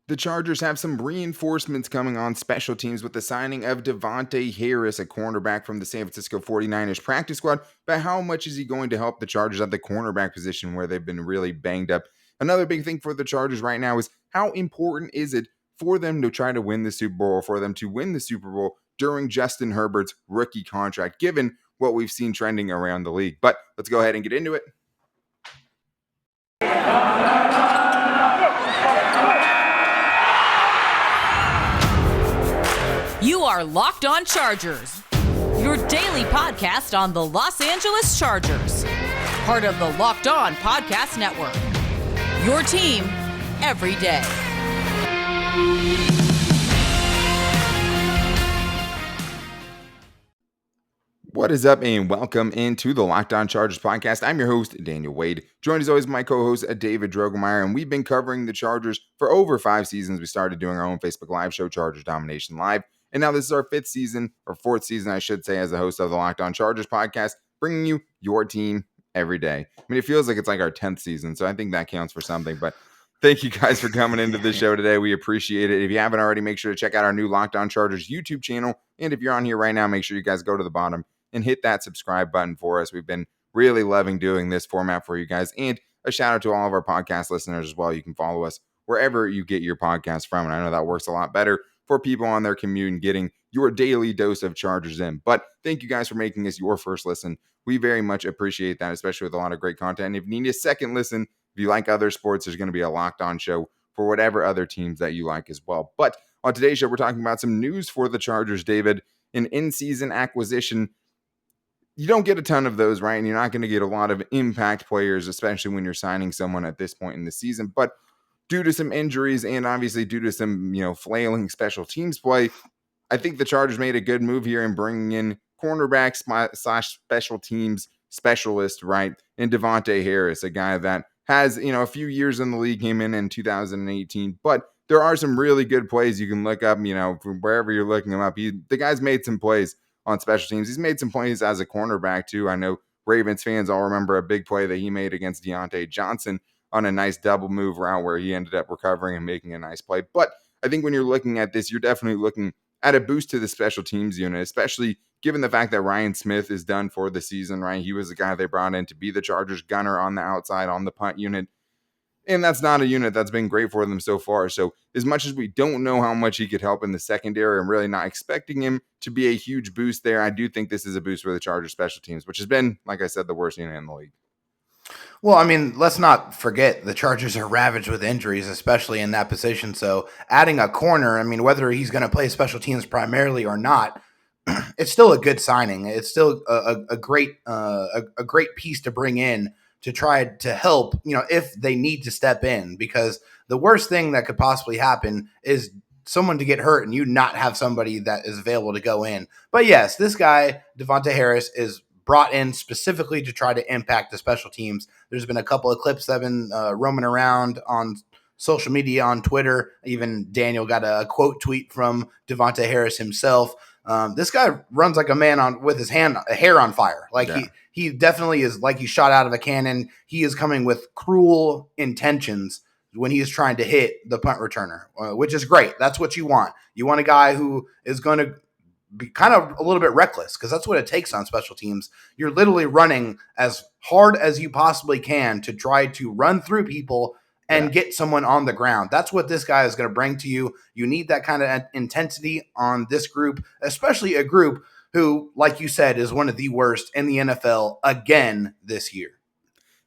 The Chargers have some reinforcements coming on special teams with the signing of Davontae Harris, a cornerback from the San Francisco 49ers practice squad. But how much is he going to help the Chargers at the cornerback position where they've been really banged up? Another big thing for the Chargers right now is how important is it for them to try to win the Super Bowl, or for them to win the Super Bowl during Justin Herbert's rookie contract, given what we've seen trending around the league. But let's go ahead and get into it. You are Locked On Chargers, your daily podcast on the Los Angeles Chargers, part of the Locked On Podcast Network, your team every day. What is up, and welcome into the Locked On Chargers podcast. I'm your host, Daniel Wade, joined as always by my co-host, David Drogemeyer, and we've been covering the Chargers for over 5 seasons. We started doing our own Facebook Live show, Chargers Domination Live, and now this is our 5th season, or 4th season, I should say, as the host of the Locked On Chargers podcast, bringing you your team every day. I mean, it feels like it's like our 10th season, so I think that counts for something, but thank you guys for coming into the show today. We appreciate it. If you haven't already, make sure to check out our new Locked On Chargers YouTube channel, and if you're on here right now, make sure you guys go to the bottom and hit that subscribe button for us. We've been really loving doing this format for you guys. And a shout out to all of our podcast listeners as well. You can follow us wherever you get your podcast from. And I know that works a lot better for people on their commute and getting your daily dose of Chargers in. But thank you guys for making us your first listen. We very much appreciate that, especially with a lot of great content. And if you need a second listen, if you like other sports, there's going to be a Locked On show for whatever other teams that you like as well. But on today's show, we're talking about some news for the Chargers, David. An in-season acquisition. You don't get a ton of those, right? And you're not going to get a lot of impact players, especially when you're signing someone at this point in the season. But due to some injuries and obviously due to some, flailing special teams play, I think the Chargers made a good move here in bringing in cornerback / special teams specialist, right? And Davontae Harris, a guy that has, a few years in the league, came in 2018, but there are some really good plays you can look up, from wherever you're looking them up. The guy's made some plays on special teams. He's made some plays as a cornerback too. I know Ravens fans all remember a big play that he made against Deontay Johnson on a nice double move route where he ended up recovering and making a nice play. But I think when you're looking at this, you're definitely looking at a boost to the special teams unit, especially given the fact that Ryan Smith is done for the season, right? He was the guy they brought in to be the Chargers gunner on the outside on the punt unit. And that's not a unit that's been great for them so far. So as much as we don't know how much he could help in the secondary, I'm really not expecting him to be a huge boost there. I do think this is a boost for the Chargers special teams, which has been, like I said, the worst unit in the league. Well, I mean, let's not forget the Chargers are ravaged with injuries, especially in that position. So adding a corner, I mean, whether he's going to play special teams primarily or not, it's still a good signing. It's still a great piece to bring in to try to help, if they need to step in, because the worst thing that could possibly happen is someone to get hurt and you not have somebody that is available to go in. But yes, this guy, Davontae Harris, is brought in specifically to try to impact the special teams. There's been a couple of clips that have been roaming around on social media, on Twitter. Even Daniel got a quote tweet from Davontae Harris himself. This guy runs like a man with his hair on fire. Like he definitely is like he's shot out of a cannon. He is coming with cruel intentions when he is trying to hit the punt returner, which is great. That's what you want. You want a guy who is going to be kind of a little bit reckless, because that's what it takes on special teams. You're literally running as hard as you possibly can to try to run through people and get someone on the ground. That's what this guy is going to bring to you. You need that kind of intensity on this group, especially a group who, like you said, is one of the worst in the NFL again this year.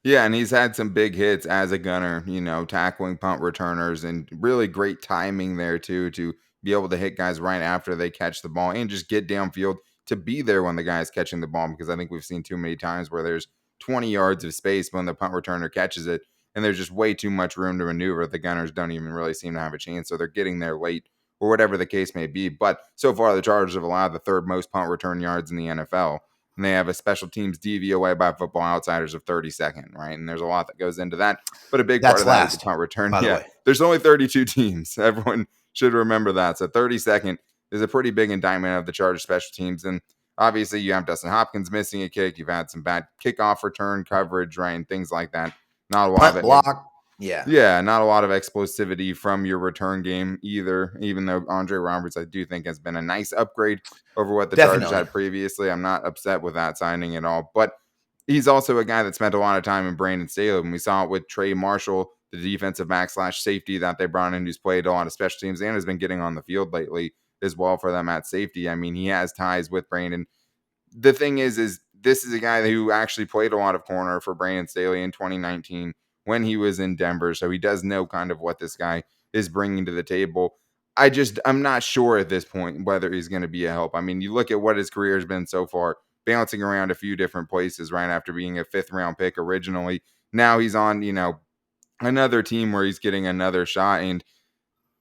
Yeah, and he's had some big hits as a gunner, tackling punt returners, and really great timing there too, to be able to hit guys right after they catch the ball and just get downfield to be there when the guy's catching the ball, because I think we've seen too many times where there's 20 yards of space when the punt returner catches it, and there's just way too much room to maneuver. The gunners don't even really seem to have a chance, so they're getting there late or whatever the case may be. But so far, the Chargers have allowed the 3rd most punt return yards in the NFL, and they have a special teams DVOA by Football Outsiders of 32nd, right? And there's a lot that goes into that, but a big part of that is the punt return. Yeah, there's only 32 teams. Everyone should remember that. So 32nd is a pretty big indictment of the Chargers special teams. And obviously you have Dustin Hopkins missing a kick. You've had some bad kickoff return coverage, right? And things like that. Not a lot of it. Block. Yeah, Yeah, not a lot of explosivity from your return game either, even though Andre Roberts, I do think, has been a nice upgrade over what the Chargers definitely. had previously. I'm not upset with that signing at all. But he's also a guy that spent a lot of time in Brandon Staley. And we saw it with Trey Marshall, the defensive back / safety that they brought in, who's played a lot of special teams and has been getting on the field lately as well for them at safety. I mean, he has ties with Brandon. The thing is this is a guy who actually played a lot of corner for Brandon Staley in 2019 when he was in Denver. So he does know kind of what this guy is bringing to the table. I'm not sure at this point whether he's going to be a help. I mean, you look at what his career has been so far, bouncing around a few different places right after being a 5th-round pick originally. Now he's on, another team where he's getting another shot. And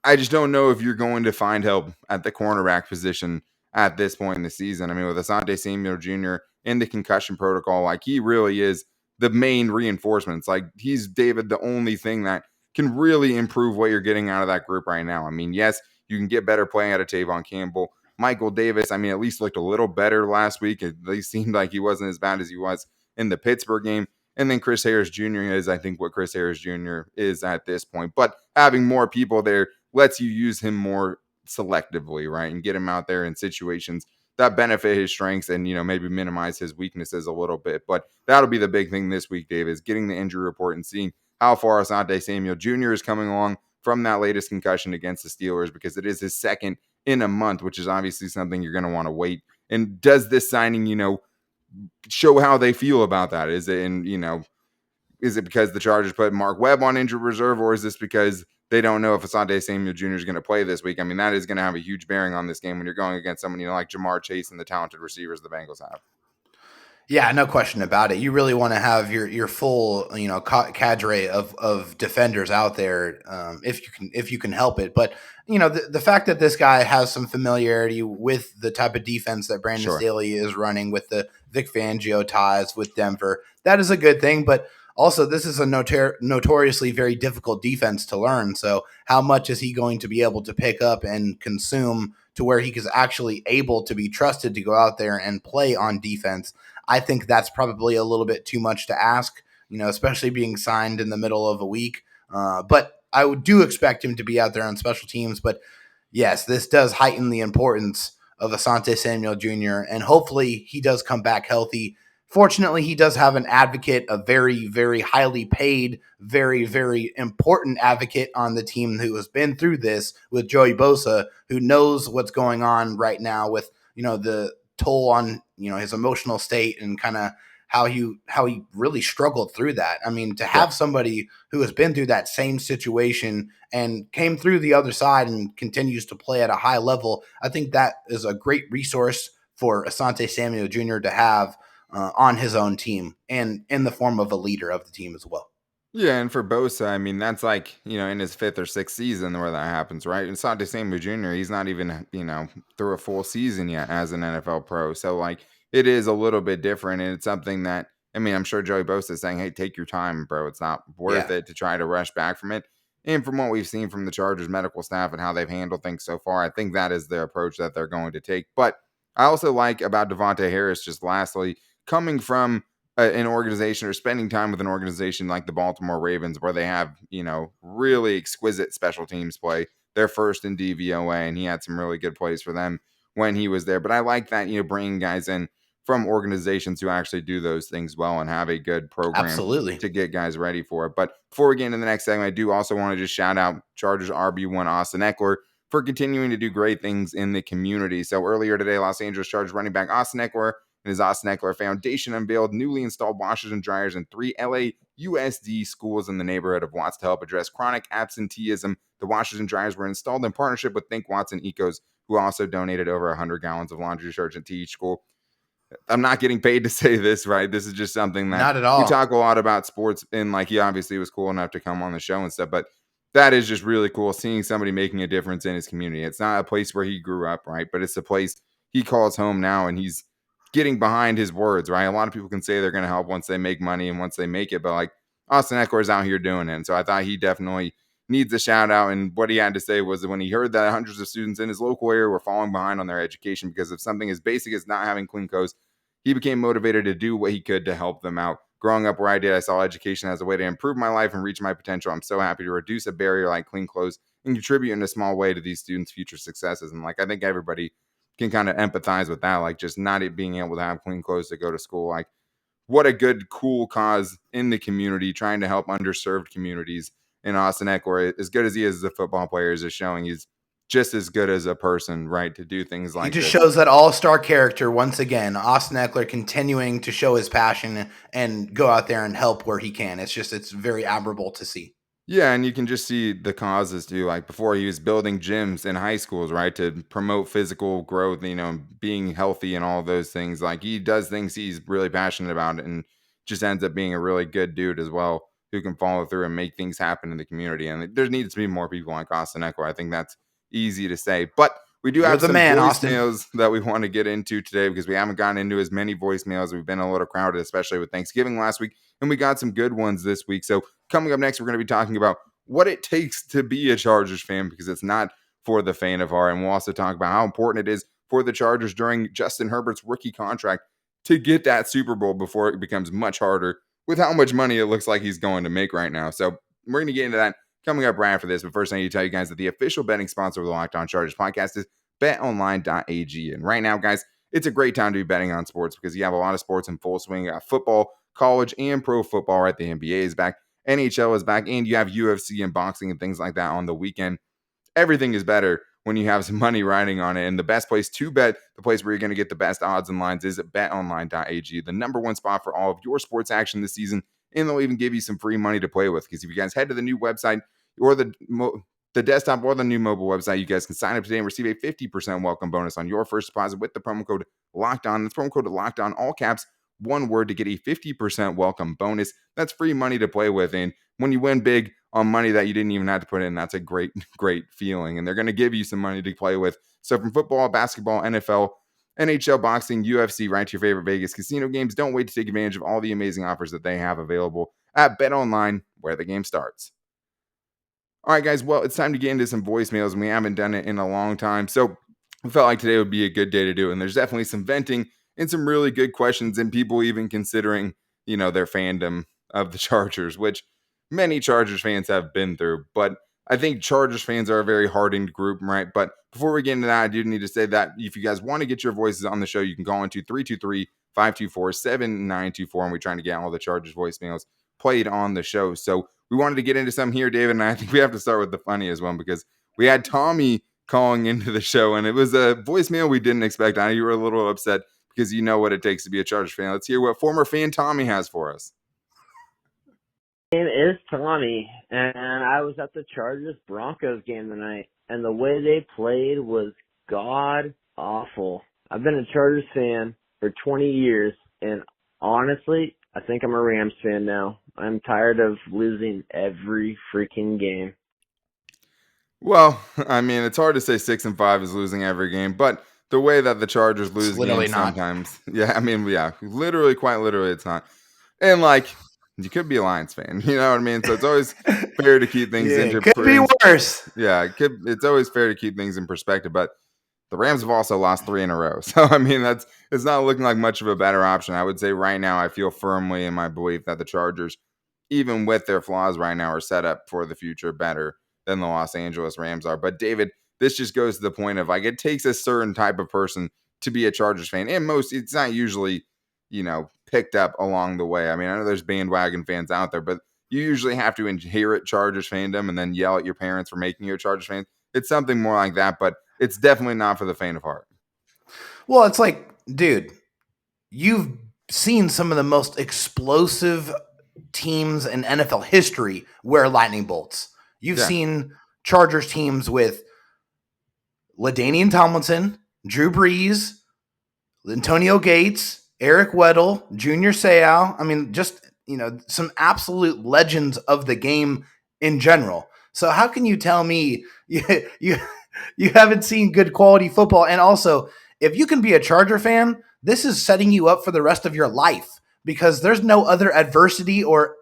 I just don't know if you're going to find help at the cornerback position at this point in the season. I mean, with Asante Samuel Jr. in the concussion protocol, like he really is the main reinforcements. Like he's David, the only thing that can really improve what you're getting out of that group right now. I mean, yes, you can get better play out of Tavon Campbell. Michael Davis, I mean, at least looked a little better last week. At least seemed like he wasn't as bad as he was in the Pittsburgh game. And then Chris Harris Jr. is, I think, what Chris Harris Jr. is at this point. But having more people there lets you use him more selectively, right? And get him out there in situations that benefit his strengths and, maybe minimize his weaknesses a little bit. But that'll be the big thing this week, Dave, is getting the injury report and seeing how far Asante Samuel Jr. is coming along from that latest concussion against the Steelers, because it is his second in a month, which is obviously something you're going to want to wait. And does this signing, show how they feel about that? Is it is it because the Chargers put Mark Webb on injured reserve, or is this because they don't know if Asante Samuel Jr. is going to play this week? I mean, that is going to have a huge bearing on this game when you're going against someone, like Jamar Chase and the talented receivers the Bengals have. Yeah, no question about it. You really want to have your full cadre of defenders out there, if you can help it. But the fact that this guy has some familiarity with the type of defense that Brandon Sure. Staley is running, with the Vic Fangio ties with Denver, that is a good thing. But also, this is a notoriously very difficult defense to learn. So how much is he going to be able to pick up and consume to where he is actually able to be trusted to go out there and play on defense? I think that's probably a little bit too much to ask, especially being signed in the middle of a week. But I do expect him to be out there on special teams. But yes, this does heighten the importance of Asante Samuel Jr., and hopefully he does come back healthy. Fortunately, he does have an advocate, a very, very highly paid, very, very important advocate on the team who has been through this, with Joey Bosa, who knows what's going on right now with, the toll on, his emotional state, and kind of how he really struggled through that. I mean, to have somebody who has been through that same situation and came through the other side and continues to play at a high level, I think that is a great resource for Asante Samuel Jr. to have on his own team, and in the form of a leader of the team as well. Yeah, and for Bosa, I mean, that's like, in his 5th or 6th season where that happens, right? And Asante Samuel Jr., he's not even, through a full season yet as an NFL pro. So, like, it is a little bit different. And it's something that, I mean, I'm sure Joey Bosa is saying, hey, take your time, bro. It's not worth Yeah, it to try to rush back from it. And from what we've seen from the Chargers medical staff and how they've handled things so far, I think that is the approach that they're going to take. But I also like about Davontae Harris, just lastly, coming from an organization or spending time with an organization like the Baltimore Ravens, where they have, really exquisite special teams play. They're first in DVOA, and he had some really good plays for them when he was there. But I like that, bringing guys in from organizations who actually do those things well and have a good program absolutely. to get guys ready for it. But before we get into the next segment, I do also want to just shout out Chargers RB1 Austin Eckler for continuing to do great things in the community. So earlier today, Los Angeles Chargers running back Austin Eckler and his Austin Eckler Foundation unveiled newly installed washers and dryers in 3 LA USD schools in the neighborhood of Watts to help address chronic absenteeism. The washers and dryers were installed in partnership with Think Watts and Ecos, who also donated over 100 gallons of laundry detergent to each school. I'm not getting paid to say this, right? This is just something that Not at we all. talk a lot about sports, and like he obviously was cool enough to come on the show and stuff, but that is just really cool seeing somebody making a difference in his community. It's not a place where he grew up, right? But it's a place he calls home now, and he's getting behind his words, right? A lot of people can say they're going to help once they make money and once they make it, but like Austin Eckler is out here doing it. And so I thought he definitely needs a shout out. And what he had to say was that when he heard that hundreds of students in his local area were falling behind on their education because of something as basic as not having clean coats, he became motivated to do what he could to help them out growing up where I did, I saw education as a way to improve my life and reach my potential. I'm so happy to reduce a barrier like clean clothes and contribute in a small way to these students' future successes. And like, I think everybody can kind of empathize with that, like just not being able to have clean clothes to go to school. Like, what a good, cool cause in the community, trying to help underserved communities. In Austin Eckler, as good as he is as a football player, is showing he's just as good as a person, right, to do things He like just this. shows that all-star character once again. Austin Eckler continuing to show his passion and go out there and help where he can. It's very admirable to see. Yeah, and you can just see the causes too. Like before, he was building gyms in high schools, right, to promote physical growth, being healthy and all those things. Like he does things he's really passionate about, and just ends up being a really good dude as well, who can follow through and make things happen in the community. And there needs to be more people like Austin Eckler. I think that's easy to say, but we do You're have the some man, Austin. voicemails that we want to get into today because we haven't gotten into as many voicemails. We've been a little crowded, especially with Thanksgiving last week, and we got some good ones this week. So coming up next, we're going to be talking about what it takes to be a Chargers fan, because it's not for the faint of heart. And we'll also talk about how important it is for the Chargers during Justin Herbert's rookie contract to get that Super Bowl before it becomes much harder with how much money it looks like he's going to make right now. So we're going to get into that coming up right after this. But first, I need to tell you guys that the official betting sponsor of the Locked On Chargers podcast is betonline.ag. And right now, guys, it's a great time to be betting on sports because you have a lot of sports in full swing. You got football, college, and pro football, right? The NBA is back. NHL is back, and you have UFC and boxing and things like that on the weekend. Everything is better when you have some money riding on it. And the best place to bet, the place where you're going to get the best odds and lines, is at betonline.ag, the number one spot for all of your sports action this season. And they'll even give you some free money to play with, because if you guys head to the new website or the desktop or the new mobile website, you guys can sign up today and receive a 50% welcome bonus on your first deposit with the promo code Locked On. That's promo code Locked On, all caps, one word, to get a 50% welcome bonus. That's free money to play with. And when you win big on money that you didn't even have to put in, that's a great, great feeling. And they're going to give you some money to play with. So from football, basketball, NFL, NHL, boxing, UFC, right to your favorite Vegas casino games, don't wait to take advantage of all the amazing offers that they have available at BetOnline, where the game starts. All right, guys, well, it's time to get into some voicemails, and we haven't done it in a long time. So I felt like today would be a good day to do it. And there's definitely some venting and some really good questions, and people even considering, their fandom of the Chargers, which many Chargers fans have been through. But I think Chargers fans are a very hardened group, right? But before we get into that, I do need to say that if you guys want to get your voices on the show, you can call into 323-524-7924, and we're trying to get all the Chargers voicemails played on the show. So we wanted to get into some here, David, and I think we have to start with the funniest one, because we had Tommy calling into the show, and it was a voicemail we didn't expect. I know you were a little upset because you know what it takes to be a Chargers fan. Let's hear what former fan Tommy has for us. My name is Tommy, and I was at the Chargers-Broncos game tonight, and the way they played was god-awful. I've been a Chargers fan for 20 years, and honestly, I think I'm a Rams fan now. I'm tired of losing every freaking game. Well, I mean, it's hard to say 6-5 is losing every game, but the way that the Chargers lose games sometimes, literally, quite literally, it's not. And you could be a Lions fan, you know what I mean? So it's always fair to keep things into perspective. Could be worse. Yeah, it's always fair to keep things in perspective, but the Rams have also lost 3 in a row. So, I mean, it's not looking like much of a better option. I would say right now, I feel firmly in my belief that the Chargers, even with their flaws right now, are set up for the future better than the Los Angeles Rams are. But David, this just goes to the point of it takes a certain type of person to be a Chargers fan. And it's not usually, picked up along the way. I mean, I know there's bandwagon fans out there, but you usually have to inherit Chargers fandom and then yell at your parents for making you a Chargers fan. It's something more like that, but it's definitely not for the faint of heart. Well, it's like, dude, you've seen some of the most explosive teams in NFL history wear lightning bolts. You've seen Chargers teams with LaDainian Tomlinson, Drew Brees, Antonio Gates, Eric Weddle, Junior Seau. I mean, just, some absolute legends of the game in general. So how can you tell me you haven't seen good quality football? And also, if you can be a Charger fan, this is setting you up for the rest of your life, because there's no other adversity or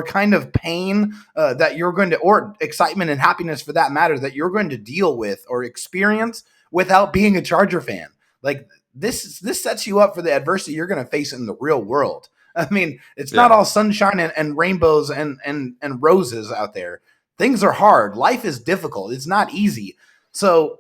kind of pain that you're going to, or excitement and happiness for that matter, that you're going to deal with or experience without being a Charger fan. Like this sets you up for the adversity you're going to face in the real world. I mean, it's not all sunshine and rainbows and roses out there. Things are hard. Life is difficult. It's not easy. So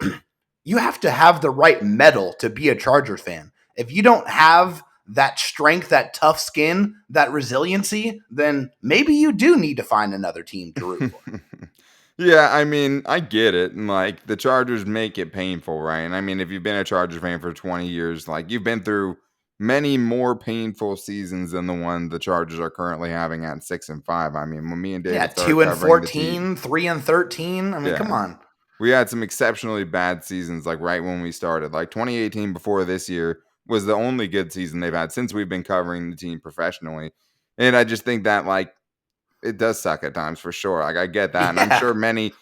you have to have the right metal to be a Chargers fan. If you don't have that strength, that tough skin, that resiliency, then maybe you do need to find another team to root for. Yeah, I mean, I get it. And like the Chargers make it painful, right? And I mean, if you've been a Chargers fan for 20 years, like you've been through many more painful seasons than the one the Chargers are currently having at 6-5. I mean, when me and Yeah, David started 2 and covering the team, 14, 3 and 13. I mean, come yeah, on. we had some exceptionally bad seasons, like right when we started. Like 2018 before this year was the only good season they've had since we've been covering the team professionally. And I just think that like it does suck at times for sure. Like I get that. And I'm Yeah. sure many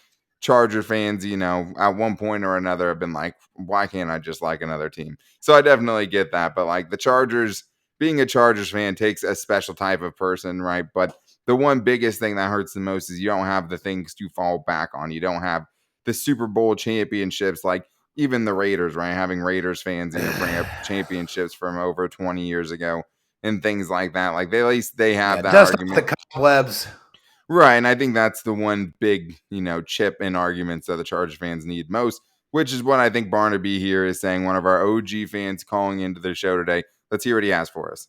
Charger fans, at one point or another have been like, why can't I just like another team? So I definitely get that. But like the Chargers, being a Chargers fan takes a special type of person, right? But the one biggest thing that hurts the most is you don't have the things to fall back on. You don't have the Super Bowl championships, like even the Raiders, right? Having Raiders fans, bring up championships from over 20 years ago and things like that. Like at least they Yeah, have that dust off argument. the cobwebs. Right, and I think that's the one big, chip in arguments that the Chargers fans need most, which is what I think Barnaby here is saying, one of our OG fans calling into the show today. Let's hear what he has for us.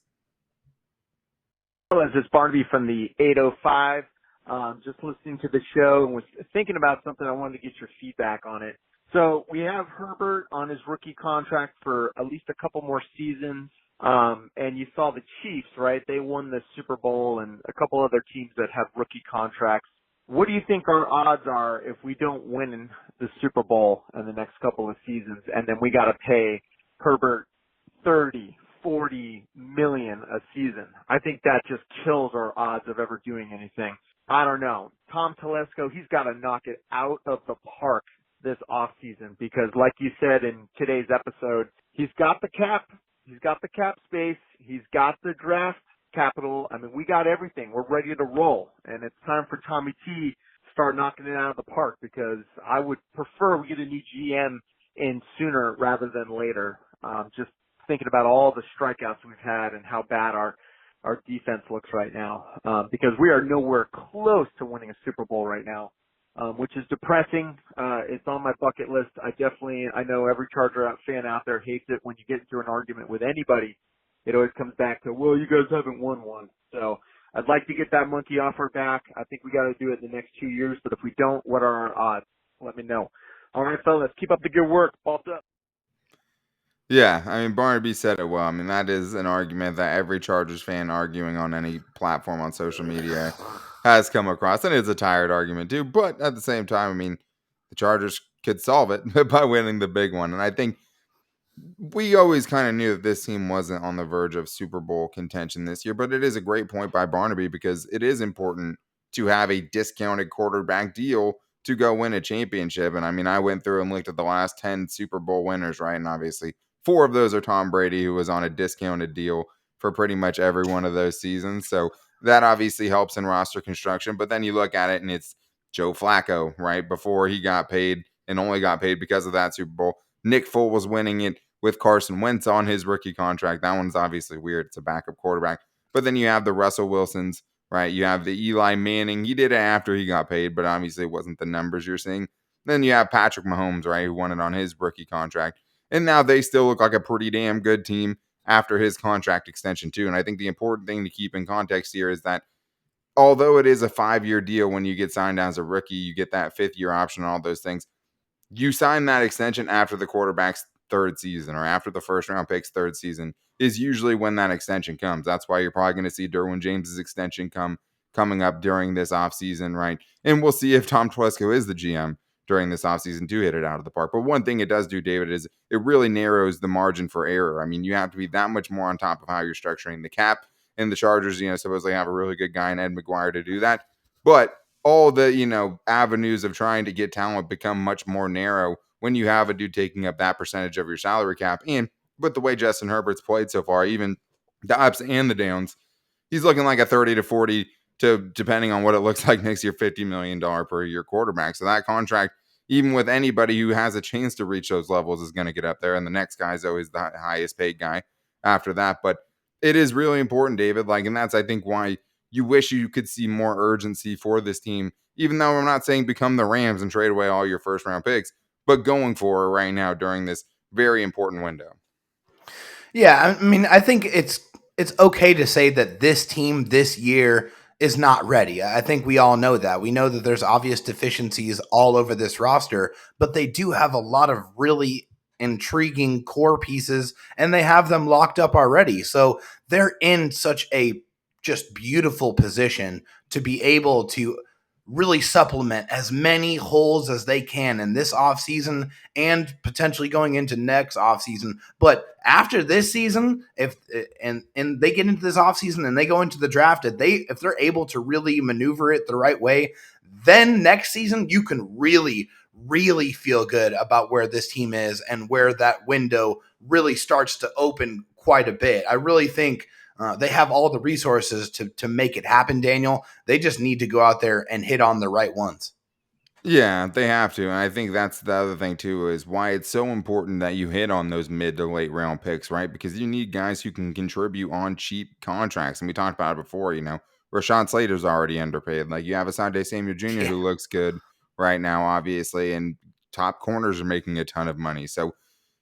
This is Barnaby from the 805. Just listening to the show and was thinking about something. I wanted to get your feedback on it. So we have Herbert on his rookie contract for at least a couple more seasons. And you saw the Chiefs, right? They won the Super Bowl and a couple other teams that have rookie contracts. What do you think our odds are if we don't win the Super Bowl in the next couple of seasons and then we got to pay Herbert 30, 40 million a season? I think that just kills our odds of ever doing anything. I don't know. Tom Telesco, he's got to knock it out of the park this offseason because like you said in today's episode, he's got the cap. He's got the cap space. He's got the draft capital. I mean, we got everything. We're ready to roll. And it's time for Tommy T to start knocking it out of the park because I would prefer we get a new GM in sooner rather than later. Just thinking about all the strikeouts we've had and how bad our defense looks right now. Because we are nowhere close to winning a Super Bowl right now. Which is depressing. It's on my bucket list. I know every Charger fan out there hates it when you get into an argument with anybody. It always comes back to, well, you guys haven't won one. So I'd like to get that monkey off our back. I think we got to do it in the next 2 years. But if we don't, what are our odds? Let me know. All right, fellas, keep up the good work. Balled up. Yeah, I mean, Barnaby said it well. I mean, that is an argument that every Chargers fan arguing on any platform on social media has come across. And it's a tired argument, too. But at the same time, I mean, the Chargers could solve it by winning the big one. And I think we always kind of knew that this team wasn't on the verge of Super Bowl contention this year, but it is a great point by Barnaby because it is important to have a discounted quarterback deal to go win a championship. And I mean, I went through and looked at the last 10 Super Bowl winners, right? And obviously, 4 of those are Tom Brady, who was on a discounted deal for pretty much every one of those seasons. So that obviously helps in roster construction. But then you look at it and it's Joe Flacco, right? Before he got paid and only got paid because of that Super Bowl. Nick Foles was winning it with Carson Wentz on his rookie contract. That one's obviously weird. It's a backup quarterback. But then you have the Russell Wilsons, right? You have the Eli Manning. He did it after he got paid, but obviously it wasn't the numbers you're seeing. Then you have Patrick Mahomes, right, who won it on his rookie contract. And now they still look like a pretty damn good team after his contract extension, too. And I think the important thing to keep in context here is that although it is a 5-year deal when you get signed as a rookie, you get that 5th-year option and all those things. You sign that extension after the quarterback's 3rd season or after the first-round pick's 3rd season is usually when that extension comes. That's why you're probably going to see Derwin James's extension coming up during this offseason, right? And we'll see if Tom Telesco is the GM during this offseason to hit it out of the park. But one thing it does do, David, is it really narrows the margin for error. I mean, you have to be that much more on top of how you're structuring the cap. And the Chargers, supposedly have a really good guy in Ed McGuire to do that. But all the, avenues of trying to get talent become much more narrow when you have a dude taking up that percentage of your salary cap. And with the way Justin Herbert's played so far, even the ups and the downs, he's looking like a 30 to 40 to, depending on what it looks like next year, $50 million per year quarterback. So that contract, even with anybody who has a chance to reach those levels, is going to get up there. And the next guy is always the highest paid guy after that. But It is really important, David. Like, and that's, I think, why you wish you could see more urgency for this team, even though I'm not saying become the Rams and trade away all your first round picks, but going for it right now during this very important window. Yeah, I mean, I think it's okay to say that this team this year is not ready. I think we all know that. We know that there's obvious deficiencies all over this roster, but they do have a lot of really intriguing core pieces and they have them locked up already. So they're in such a just beautiful position to be able to really supplement as many holes as they can in this offseason and potentially going into next offseason. But after this season, if and they get into this offseason and they go into the draft, if they're able to really maneuver it the right way, then next season you can really feel good about where this team is and where that window really starts to open quite a bit. I really think they have all the resources to make it happen, Daniel. They just need to go out there and hit on the right ones. Yeah, they have to. And I think that's the other thing, too, is why it's so important that you hit on those mid to late round picks, right? Because you need guys who can contribute on cheap contracts. And we talked about it before, Rashawn Slater's already underpaid. Like, you have Asante Samuel Jr., who looks good right now, obviously, and top corners are making a ton of money. So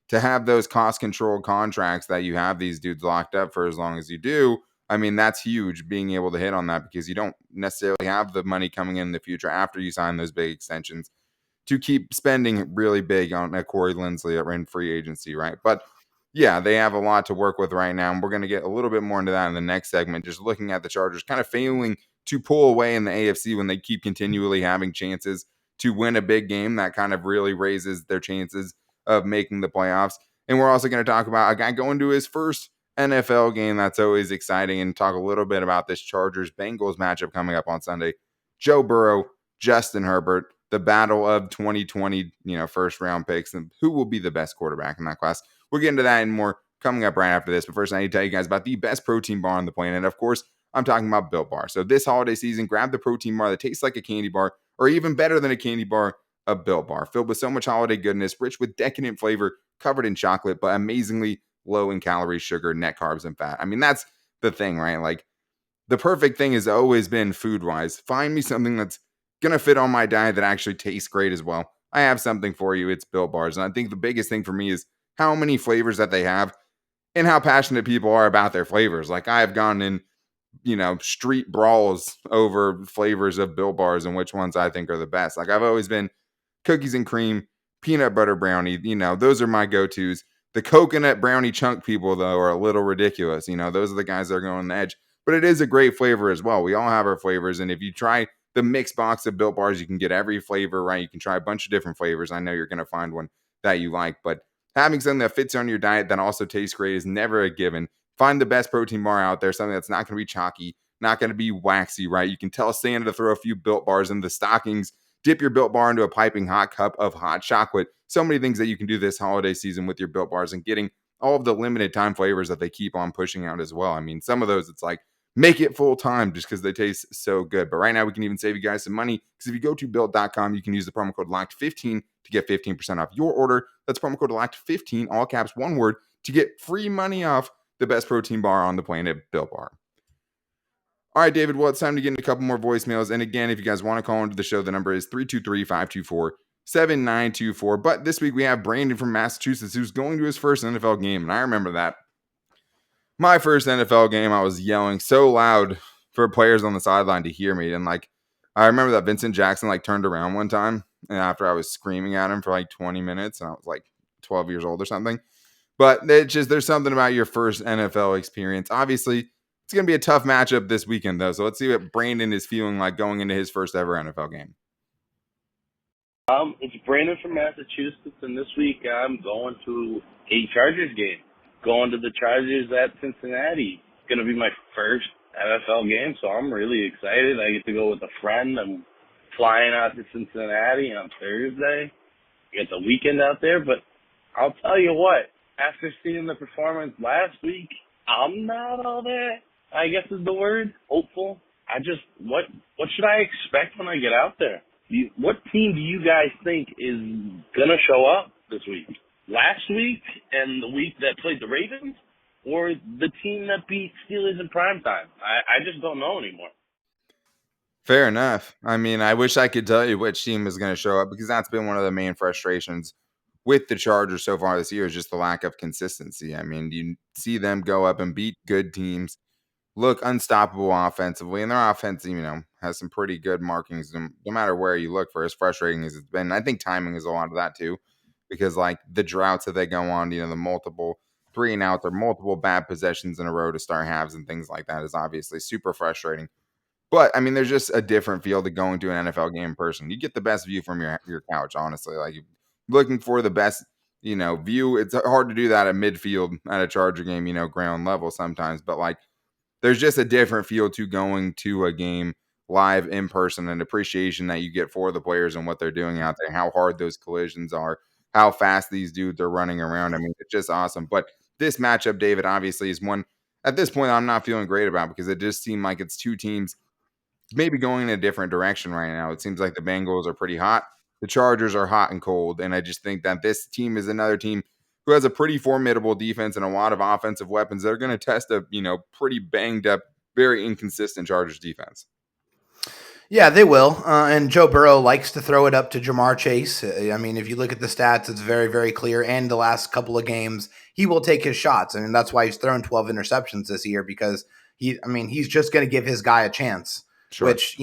to have those cost controlled contracts that you have these dudes locked up for as long as you do, I mean, that's huge, being able to hit on that, because you don't necessarily have the money coming in the future after you sign those big extensions to keep spending really big on a Corey Linsley in free agency, right? But yeah, they have a lot to work with right now, and we're going to get a little bit more into that in the next segment, just looking at the Chargers kind of failing to pull away in the AFC when they keep continually having chances to win a big game. That kind of really raises their chances of making the playoffs. And we're also going to talk about a guy going to his first NFL game. That's always exciting, and talk a little bit about this Chargers-Bengals matchup coming up on Sunday. Joe Burrow, Justin Herbert, the battle of 2020, first round picks, and who will be the best quarterback in that class. We'll get into that and more coming up right after this. But first, I need to tell you guys about the best protein bar on the planet. And of course, I'm talking about Built Bar. So this holiday season, grab the protein bar that tastes like a candy bar, or even better than a candy bar, a Built Bar, filled with so much holiday goodness, rich with decadent flavor, covered in chocolate, but amazingly low in calories, sugar, net carbs, and fat. I mean, that's the thing, right? Like, the perfect thing has always been food-wise. Find me something that's going to fit on my diet that actually tastes great as well. I have something for you. It's Built Bars. And I think the biggest thing for me is how many flavors that they have and how passionate people are about their flavors. Like, I have gone in, street brawls over flavors of Built Bars and which ones I think are the best. Like, I've always been cookies and cream, peanut butter brownie. Those are my go-tos. The coconut brownie chunk people, though, are a little ridiculous. Those are the guys that are going on the edge. But it is a great flavor as well. We all have our flavors. And if you try the mixed box of Built Bars, you can get every flavor, right? You can try a bunch of different flavors. I know you're going to find one that you like. But having something that fits on your diet that also tastes great is never a given. Find the best protein bar out there, something that's not going to be chalky, not going to be waxy, right? You can tell Santa to throw a few Built Bars in the stockings. Dip your Built Bar into a piping hot cup of hot chocolate. So many things that you can do this holiday season with your Built Bars, and getting all of the limited time flavors that they keep on pushing out as well. I mean, some of those, it's like, make it full time just because they taste so good. But right now, we can even save you guys some money, because if you go to built.com, you can use the promo code LOCKED15 to get 15% off your order. That's promo code LOCKED15, all caps, one word, to get free money off the best protein bar on the planet, Built Bar. All right, David, well, it's time to get into a couple more voicemails. And again, if you guys want to call into the show, the number is 323-524-7924. But this week we have Brandon from Massachusetts, who's going to his first NFL game. And I remember that. My first NFL game, I was yelling so loud for players on the sideline to hear me. And I remember that Vincent Jackson turned around one time, and after I was screaming at him for 20 minutes, and I was 12 years old or something. But there's something about your first NFL experience. Obviously, it's going to be a tough matchup this weekend, though. So let's see what Brandon is feeling like going into his first ever NFL game. It's Brandon from Massachusetts, and this week I'm going to a Chargers game. Going to the Chargers at Cincinnati. It's going to be my first NFL game, so I'm really excited. I get to go with a friend. I'm flying out to Cincinnati on Thursday. Get the weekend out there, but I'll tell you what, after seeing the performance last week, I'm not all that, I guess is the word, hopeful. What should I expect when I get out there? What team do you guys think is going to show up this week? Last week and the week that played the Ravens, or the team that beat Steelers in primetime. I just don't know anymore. Fair enough. I mean, I wish I could tell you which team is going to show up because that's been one of the main frustrations with the Chargers so far this year is just the lack of consistency. I mean, you see them go up and beat good teams, look unstoppable offensively, and their offense, has some pretty good markings no matter where you look for as frustrating as it's been. And I think timing is a lot of that too, because like the droughts that they go on, the multiple 3-and-outs or multiple bad possessions in a row to start halves and things like that is obviously super frustrating. But I mean, there's just a different feel to going to an NFL game in person. You get the best view from your couch, honestly. Like looking for the best, view. It's hard to do that at midfield at a Charger game, ground level sometimes. But like there's just a different feel to going to a game live in person and appreciation that you get for the players and what they're doing out there, how hard those collisions are, how fast these dudes are running around. I mean, it's just awesome. But this matchup, David, obviously is one at this point I'm not feeling great about because it just seemed like it's two teams maybe going in a different direction right now. It seems like the Bengals are pretty hot. The Chargers are hot and cold. And I just think that this team is another team who has a pretty formidable defense and a lot of offensive weapons that are going to test a, pretty banged up, very inconsistent Chargers defense. Yeah, they will. And Joe Burrow likes to throw it up to Jamar Chase. I mean, if you look at the stats, it's very, very clear. And the last couple of games, he will take his shots. I mean, that's why he's thrown 12 interceptions this year because he's just going to give his guy a chance. Sure. Which,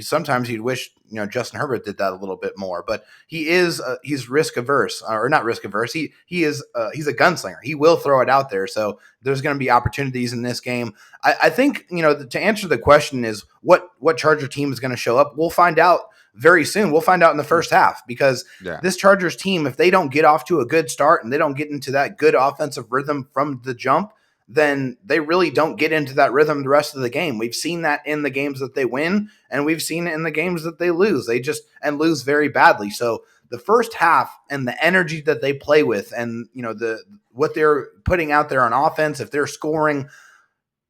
sometimes you'd wish, Justin Herbert did that a little bit more, but he's risk averse or not risk averse. He's a gunslinger. He will throw it out there. So there's going to be opportunities in this game. I think, to answer the question is what Charger team is going to show up. We'll find out very soon. We'll find out in the first half because this Chargers team, if they don't get off to a good start and they don't get into that good offensive rhythm from the jump, then they really don't get into that rhythm the rest of the game. We've seen that in the games that they win, and we've seen it in the games that they lose. They just lose very badly. So the first half and the energy that they play with, and what they're putting out there on offense, if they're scoring,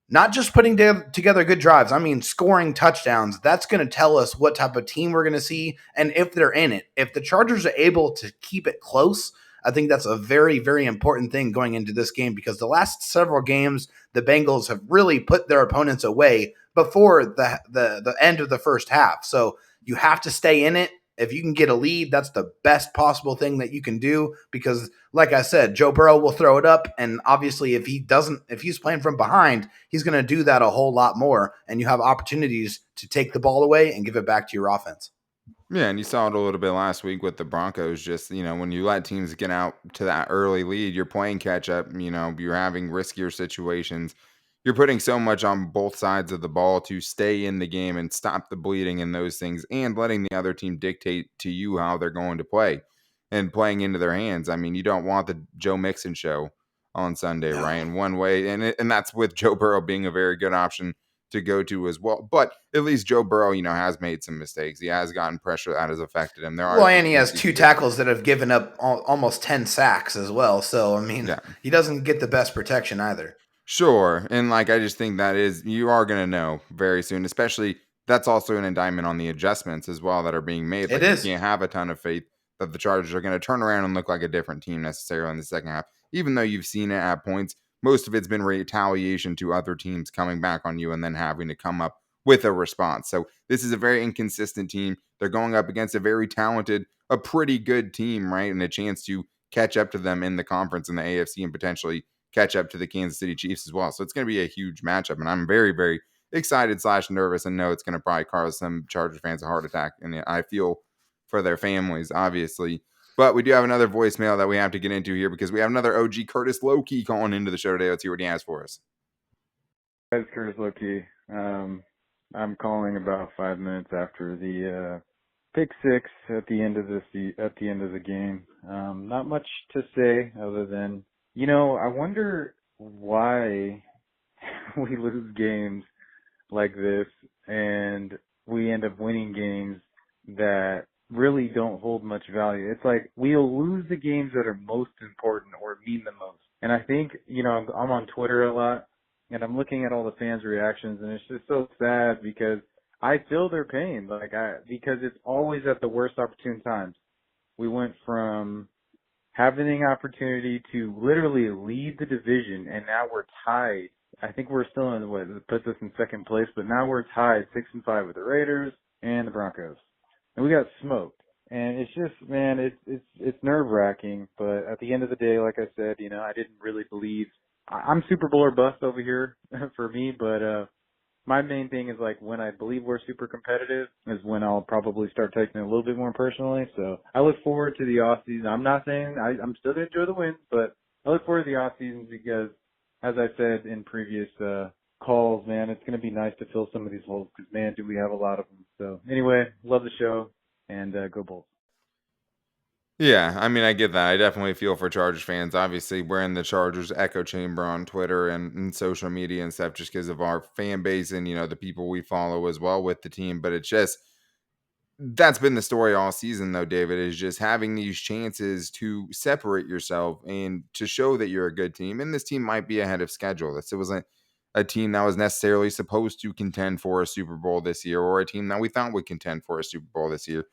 not just putting together good drives, I mean scoring touchdowns, that's going to tell us what type of team we're going to see and if they're in it. If the Chargers are able to keep it close, I think that's a very, very important thing going into this game because the last several games, the Bengals have really put their opponents away before the end of the first half. So you have to stay in it. If you can get a lead, that's the best possible thing that you can do because, like I said, Joe Burrow will throw it up. And obviously, if he's playing from behind, he's going to do that a whole lot more. And you have opportunities to take the ball away and give it back to your offense. Yeah, and you saw it a little bit last week with the Broncos. Just, when you let teams get out to that early lead, you're playing catch up, you're having riskier situations. You're putting so much on both sides of the ball to stay in the game and stop the bleeding and those things and letting the other team dictate to you how they're going to play and playing into their hands. I mean, you don't want the Joe Mixon show on Sunday, right? In one way, and that's with Joe Burrow being a very good option to go to as well. But at least Joe Burrow, has made some mistakes. He has gotten pressure that has affected him. And he has two tackles that have given up almost 10 sacks as well. So, I mean, he doesn't get the best protection either. Sure. And I just think you are going to know very soon, especially that's also an indictment on the adjustments as well that are being made. It is. You can't have a ton of faith that the Chargers are going to turn around and look like a different team necessarily in the second half, even though you've seen it at points. Most of it's been retaliation to other teams coming back on you and then having to come up with a response. So this is a very inconsistent team. They're going up against a very talented, a pretty good team, right? And a chance to catch up to them in the conference in the AFC and potentially catch up to the Kansas City Chiefs as well. So it's going to be a huge matchup. And I'm very, very excited / nervous and know it's going to probably cause some Chargers fans a heart attack. And I feel for their families, obviously. But we do have another voicemail that we have to get into here because we have another OG Curtis Loki calling into the show today. Let's hear what he has for us. Guys, Curtis Loki. I'm calling about 5 minutes after the pick six at the end of the game. Not much to say other than, I wonder why we lose games like this and we end up winning games that really don't hold much value. It's like we'll lose the games that are most important or mean the most. And I think, I'm on Twitter a lot and I'm looking at all the fans' reactions and it's just so sad because I feel their pain. Because it's always at the worst opportune times. We went from having the opportunity to literally lead the division, and now we're tied. I think we're still in what puts us in second place, but now we're tied 6-5 with the Raiders and the Broncos, and we got smoked. And it's just, man, it's nerve wracking. But at the end of the day, like I said, I didn't really believe. I'm Super Bowl or bust over here for me, but my main thing is like when I believe we're super competitive is when I'll probably start taking it a little bit more personally. So I look forward to the off season. I'm not saying I'm still gonna enjoy the wins, but I look forward to the off season because, as I said in previous calls, man, it's gonna be nice to fill some of these holes because, man, do we have a lot of them. So anyway, love the show and go Bulls. Yeah, I mean, I get that. I definitely feel for Chargers fans. Obviously, we're in the Chargers echo chamber on Twitter and social media and stuff just because of our fan base and, the people we follow as well with the team. But it's just, that's been the story all season, though, David, is just having these chances to separate yourself and to show that you're a good team. And this team might be ahead of schedule. This wasn't a team that was necessarily supposed to contend for a Super Bowl this year or a team that we thought would contend for a Super Bowl this year.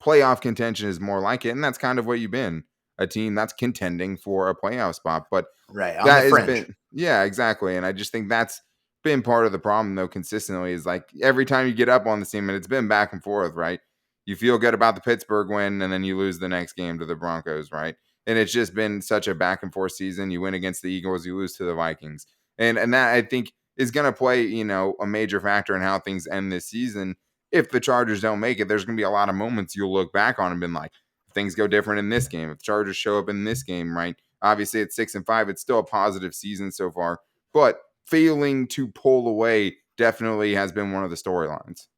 Playoff contention is more like it, and that's kind of what you've been, a team that's contending for a playoff spot. But Right, on the that has fringe. been, yeah, exactly. And I just think that's been part of the problem, though, consistently is like every time you get up on the team, and it's been back and forth, right? You feel good about the Pittsburgh win, and then you lose the next game to the Broncos, right? And it's just been such a back and forth season. You win against the Eagles, you lose to the Vikings, and that I think is going to play, a major factor in how things end this season. If the Chargers don't make it, there's going to be a lot of moments you'll look back on and been like, things go different in this game. If the Chargers show up in this game, right? Obviously, at 6-5, it's still a positive season so far, but failing to pull away definitely has been one of the storylines.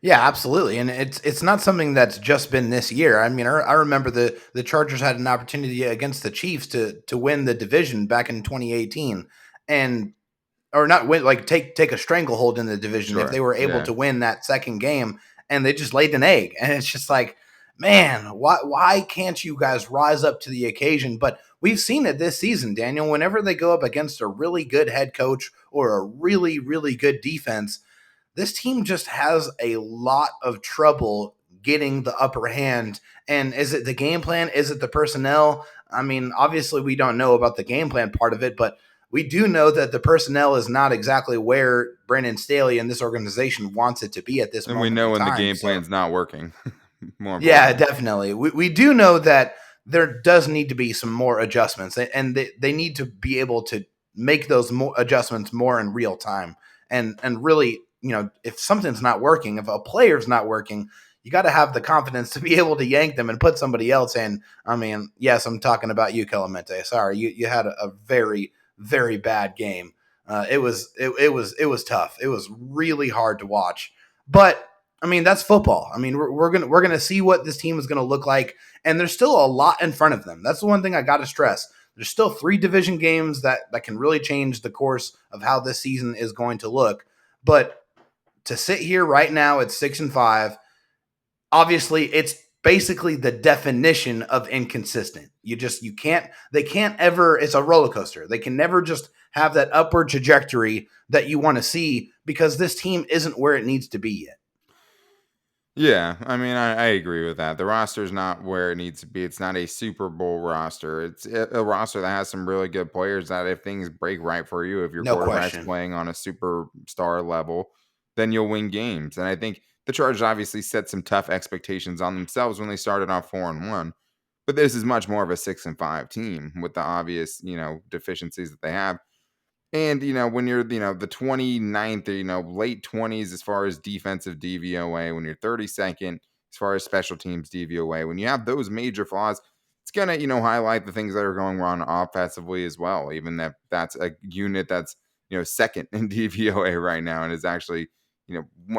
Yeah, absolutely, and it's not something that's just been this year. I mean, I remember the Chargers had an opportunity against the Chiefs to win the division back in 2018, and or not win, like take a stranglehold in the division if they Sure. were able Yeah. to win that second game, and they just laid an egg, and it's just like, man, why can't you guys rise up to the occasion? But we've seen it this season, Daniel. Whenever they go up against a really good head coach or a really really good defense, this team just has a lot of trouble getting the upper hand. And is it the game plan? Is it the personnel? I mean, obviously, we don't know about the game plan part of it, but we do know that the personnel is not exactly where Brandon Staley and this organization wants it to be at this And we moment know in when the time. game So, plan's not working. More yeah, importantly. definitely. We do know that there does need to be some more adjustments, and they need to be able to make those more adjustments more in real time. And really, if something's not working, if a player's not working, you got to have the confidence to be able to yank them and put somebody else in. I mean, yes, I'm talking about you, Clemente. Sorry, you had a very very bad game. It was tough. It was really hard to watch, but I mean, that's football. I mean, we're gonna see what this team is gonna look like, and there's still a lot in front of them. That's the one thing I got to stress. There's still 3 division games that can really change the course of how this season is going to look. But to sit here right now at 6-5, obviously it's basically the definition of inconsistent. You can't they can't ever, it's a roller coaster. They can never just have that upward trajectory that you want to see because this team isn't where it needs to be yet. Yeah, I mean, I agree with that. The roster's not where it needs to be. It's not a Super Bowl roster. It's a roster that has some really good players that if things break right for you, if your No quarterback's question. playing on a superstar level, then you'll win games. And I think the Chargers obviously set some tough expectations on themselves when they started off 4-1. But this is much more of a 6-5 team with the obvious, deficiencies that they have. And, when you're, the 29th or, late 20s as far as defensive DVOA, when you're 32nd as far as special teams DVOA, when you have those major flaws, it's going to, highlight the things that are going wrong offensively as well. Even that's a unit that's, second in DVOA right now and is actually,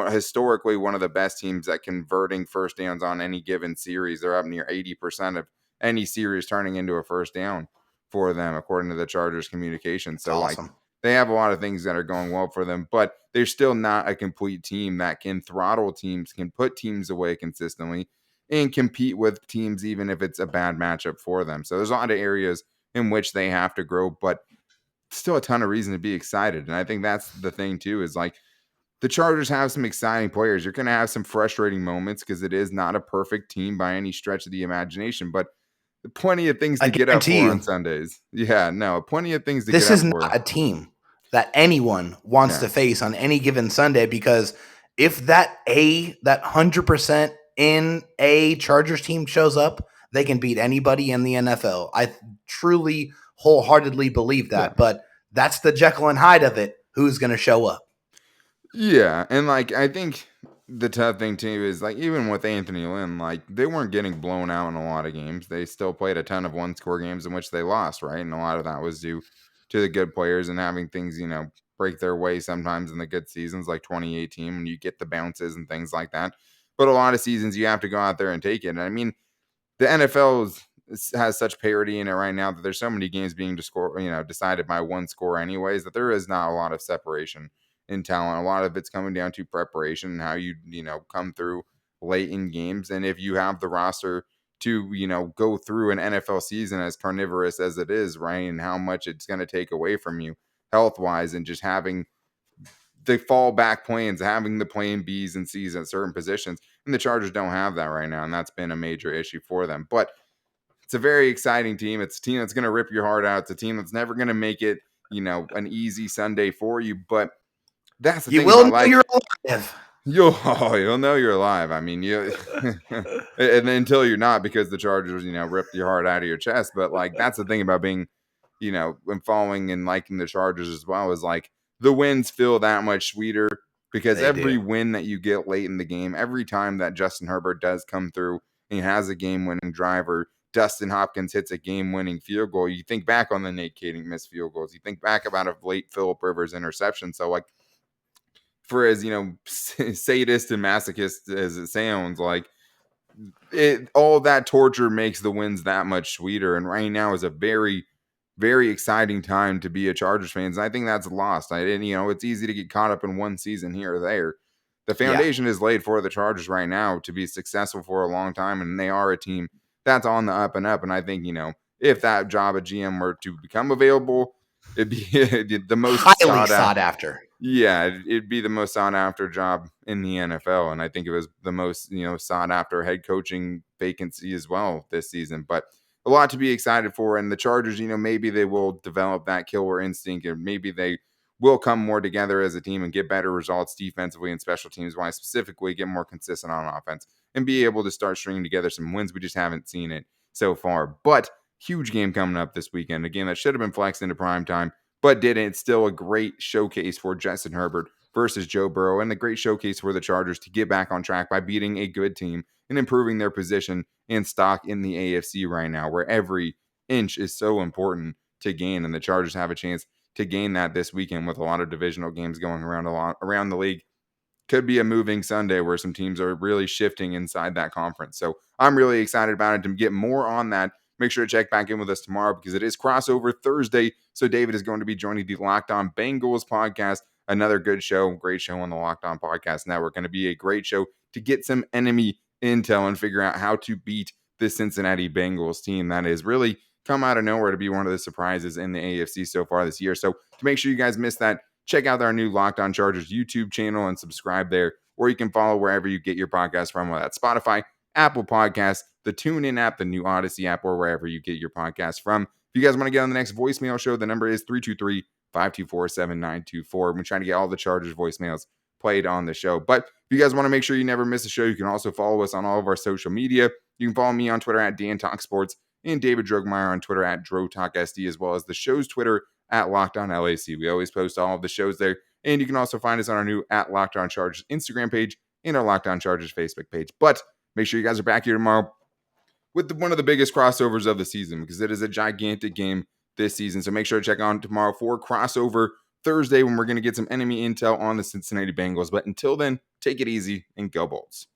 historically one of the best teams at converting first downs on any given series. They're up near 80% of any series turning into a first down for them, according to the Chargers communication. It's So, like, awesome. they have a lot of things that are going well for them, but they're still not a complete team that can throttle teams, can put teams away consistently, and compete with teams even if it's a bad matchup for them. So there's a lot of areas in which they have to grow, but still a ton of reason to be excited. And I think that's the thing too, is like the Chargers have some exciting players. You're going to have some frustrating moments because it is not a perfect team by any stretch of the imagination, but plenty of things I to get up guarantee for on you, Sundays. Yeah, no, plenty of things to this get up is not for. a team that anyone wants No. to face on any given Sunday, because if that 100% in a Chargers team shows up, they can beat anybody in the NFL. I truly, wholeheartedly believe Yeah. that. But that's the Jekyll and Hyde of it. Who's going to show up? Yeah, and like I think the tough thing too is like even with Anthony Lynn, like they weren't getting blown out in a lot of games. They still played a ton of one-score games in which they lost, right? And a lot of that was due to the good players and having things, break their way sometimes in the good seasons like 2018 when you get the bounces and things like that. But a lot of seasons you have to go out there and take it. And I mean, the has such parity in it right now that there's so many games being decided by one score anyways, that there is not a lot of separation in talent. A lot of it's coming down to preparation and how come through late in games. And if you have the roster to, go through an NFL season as carnivorous as it is, right, and how much it's going to take away from you health wise, and just having the fallback plans, having the plan Bs and Cs at certain positions. And the Chargers don't have that right now. And that's been a major issue for them. But it's a very exciting team. It's a team that's going to rip your heart out. It's a team that's never going to make it, an easy Sunday for you. But that's the You thing will about know like you're alive. you'll know you're alive. I mean, you and until you're not, because the Chargers, ripped your heart out of your chest. But like that's the thing about being, when following and liking the Chargers as well, is like the wins feel that much sweeter because They every do. win that you get late in the game, every time that Justin Herbert does come through and he has a game-winning drive, or Dustin Hopkins hits a game-winning field goal, you think back on the Nate Kading missed field goals. You think back about a late Phillip Rivers interception. So like, for as sadist and masochist as it sounds, like all that torture makes the wins that much sweeter. And right now is a very, very exciting time to be a Chargers fan. And I think that's lost. I didn't, it's easy to get caught up in one season here or there. The Yeah. foundation is laid for the Chargers right now to be successful for a long time, and they are a team that's on the up and up. And I think, if that job at GM were to become available, it'd be the most Highly sought after. Yeah, it'd be the most sought after job in the NFL. And I think it was the most, sought after head coaching vacancy as well this season. But a lot to be excited for. And the Chargers, maybe they will develop that killer instinct, and maybe they will come more together as a team and get better results defensively and special teams wise, specifically get more consistent on offense and be able to start stringing together some wins. We just haven't seen it so far. But huge game coming up this weekend. A game that should have been flexed into prime time, but didn't. It's still a great showcase for Justin Herbert versus Joe Burrow, and a great showcase for the Chargers to get back on track by beating a good team and improving their position and stock in the AFC right now, where every inch is so important to gain, and the Chargers have a chance to gain that this weekend with a lot of divisional games going around the league. Could be a moving Sunday where some teams are really shifting inside that conference. So I'm really excited about it. To get more on that, make sure to check back in with us tomorrow, because it is crossover Thursday. So David is going to be joining the Locked On Bengals podcast. Another good show, great show on the Locked On Podcast Network. Going to be a great show to get some enemy intel and figure out how to beat the Cincinnati Bengals team that has really come out of nowhere to be one of the surprises in the AFC so far this year. So to make sure you guys miss that, check out our new Locked On Chargers YouTube channel and subscribe there, or you can follow wherever you get your podcast from, whether that's Spotify, Apple Podcasts, the TuneIn app, the new Odyssey app, or wherever you get your podcast from. If you guys want to get on the next voicemail show, the number is 323-524-7924. We're trying to get all the Chargers voicemails played on the show. But if you guys want to make sure you never miss a show, you can also follow us on all of our social media. You can follow me on Twitter at DanTalkSports and David Drogemeyer on Twitter at DroTalkSD, as well as the show's Twitter at Locked On LAC. We always post all of the shows there. And you can also find us on our new at Locked On Chargers Instagram page and our Locked On Chargers Facebook page. But make sure you guys are back here tomorrow with one of the biggest crossovers of the season, because it is a gigantic game this season. So make sure to check on tomorrow for crossover Thursday, when we're going to get some enemy intel on the Cincinnati Bengals. But until then, take it easy and go Bolts.